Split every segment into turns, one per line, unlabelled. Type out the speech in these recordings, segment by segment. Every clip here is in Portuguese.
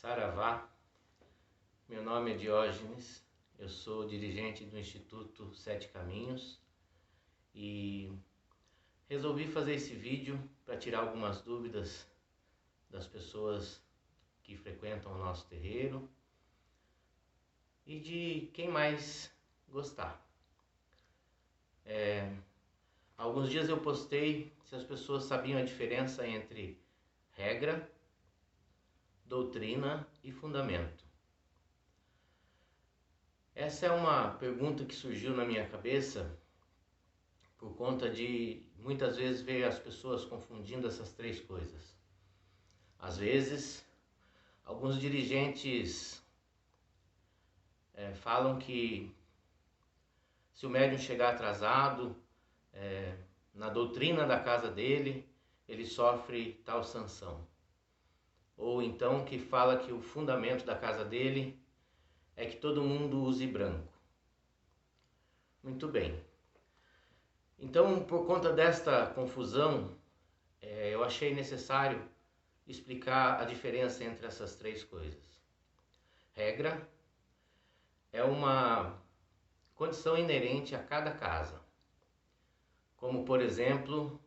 Saravá, meu nome é Diógenes, eu sou dirigente do Instituto Sete Caminhos e resolvi fazer esse vídeo para tirar algumas dúvidas das pessoas que frequentam o nosso terreiro e de quem mais gostar. Alguns dias eu postei se as pessoas sabiam a diferença entre regra, doutrina e fundamento. Essa é uma pergunta que surgiu na minha cabeça por conta de muitas vezes ver as pessoas confundindo essas três coisas. Às vezes, alguns dirigentes falam que se o médium chegar atrasado, na doutrina da casa dele, ele sofre tal sanção. Ou então que fala que o fundamento da casa dele é que todo mundo use branco. Muito bem. Então, por conta desta confusão, eu achei necessário explicar a diferença entre essas três coisas. Regra é uma condição inerente a cada casa, como, por exemplo,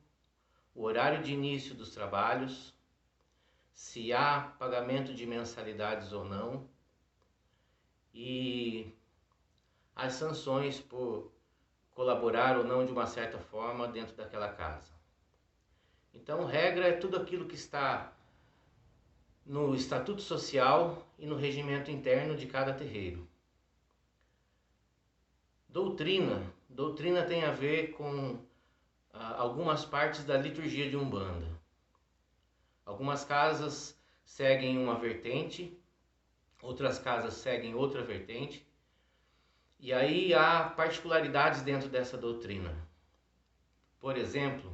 o horário de início dos trabalhos, se há pagamento de mensalidades ou não, e as sanções por colaborar ou não de uma certa forma dentro daquela casa. Então, regra é tudo aquilo que está no estatuto social e no regimento interno de cada terreiro. Doutrina tem a ver com algumas partes da liturgia de Umbanda. Algumas casas seguem uma vertente, outras casas seguem outra vertente, e aí há particularidades dentro dessa doutrina. Por exemplo,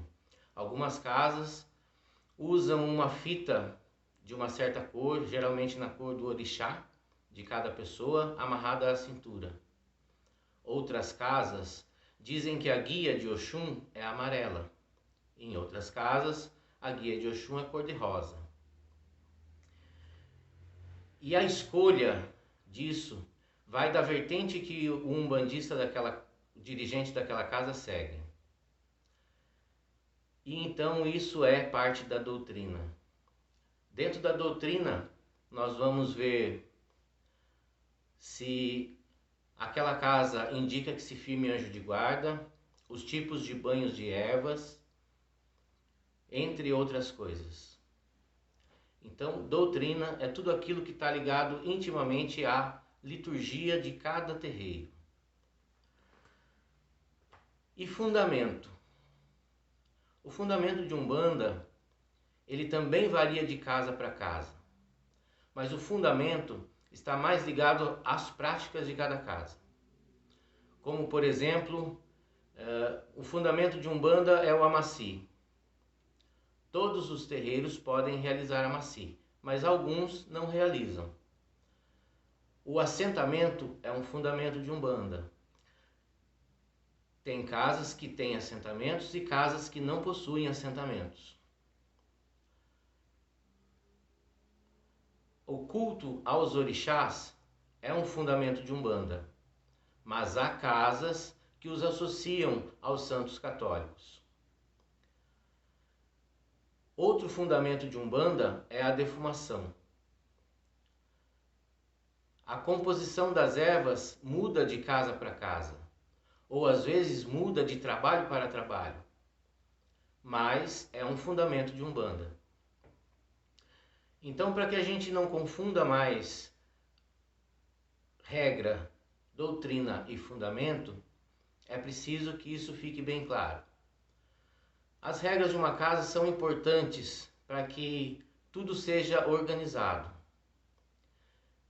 algumas casas usam uma fita de uma certa cor, geralmente na cor do orixá de cada pessoa, amarrada à cintura. Outras casas dizem que a guia de Oxum é amarela. Em outras casas, a guia de Oxum é cor-de-rosa. E a escolha disso vai da vertente que o umbandista o dirigente daquela casa segue. E então isso é parte da doutrina. Dentro da doutrina, nós vamos ver se aquela casa indica que se firme anjo de guarda, os tipos de banhos de ervas, entre outras coisas. Então, doutrina é tudo aquilo que está ligado intimamente à liturgia de cada terreiro. E fundamento. O fundamento de Umbanda, ele também varia de casa para casa. Mas o fundamento está mais ligado às práticas de cada casa. Como, por exemplo, o fundamento de Umbanda é o amaci. Todos os terreiros podem realizar amaci, mas alguns não realizam. O assentamento é um fundamento de Umbanda. Tem casas que têm assentamentos e casas que não possuem assentamentos. O culto aos orixás é um fundamento de Umbanda, mas há casas que os associam aos santos católicos. Outro fundamento de Umbanda é a defumação. A composição das ervas muda de casa para casa, ou às vezes muda de trabalho para trabalho, mas é um fundamento de Umbanda. Então, para que a gente não confunda mais regra, doutrina e fundamento, é preciso que isso fique bem claro. As regras de uma casa são importantes para que tudo seja organizado.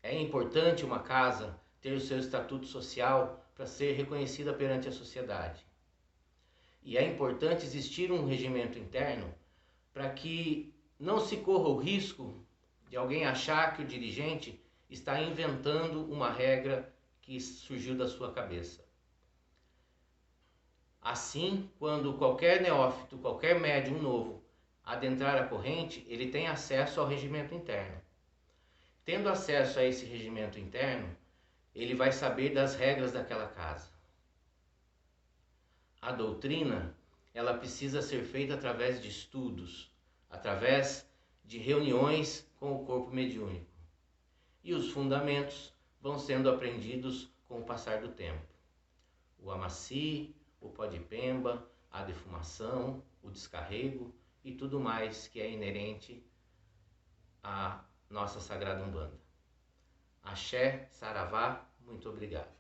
É importante uma casa ter o seu estatuto social para ser reconhecida perante a sociedade. E é importante existir um regimento interno para que não se corra o risco de alguém achar que o dirigente está inventando uma regra que surgiu da sua cabeça. Assim, quando qualquer neófito, qualquer médium novo adentrar a corrente, ele tem acesso ao regimento interno. tendo acesso a esse regimento interno, ele vai saber das regras daquela casa. A doutrina, ela precisa ser feita através de estudos, através de reuniões com o corpo mediúnico. E os fundamentos vão sendo aprendidos com o passar do tempo. O amaci, o pó de pemba, a defumação, o descarrego e tudo mais que é inerente à nossa Sagrada Umbanda. Axé, Saravá, muito obrigado.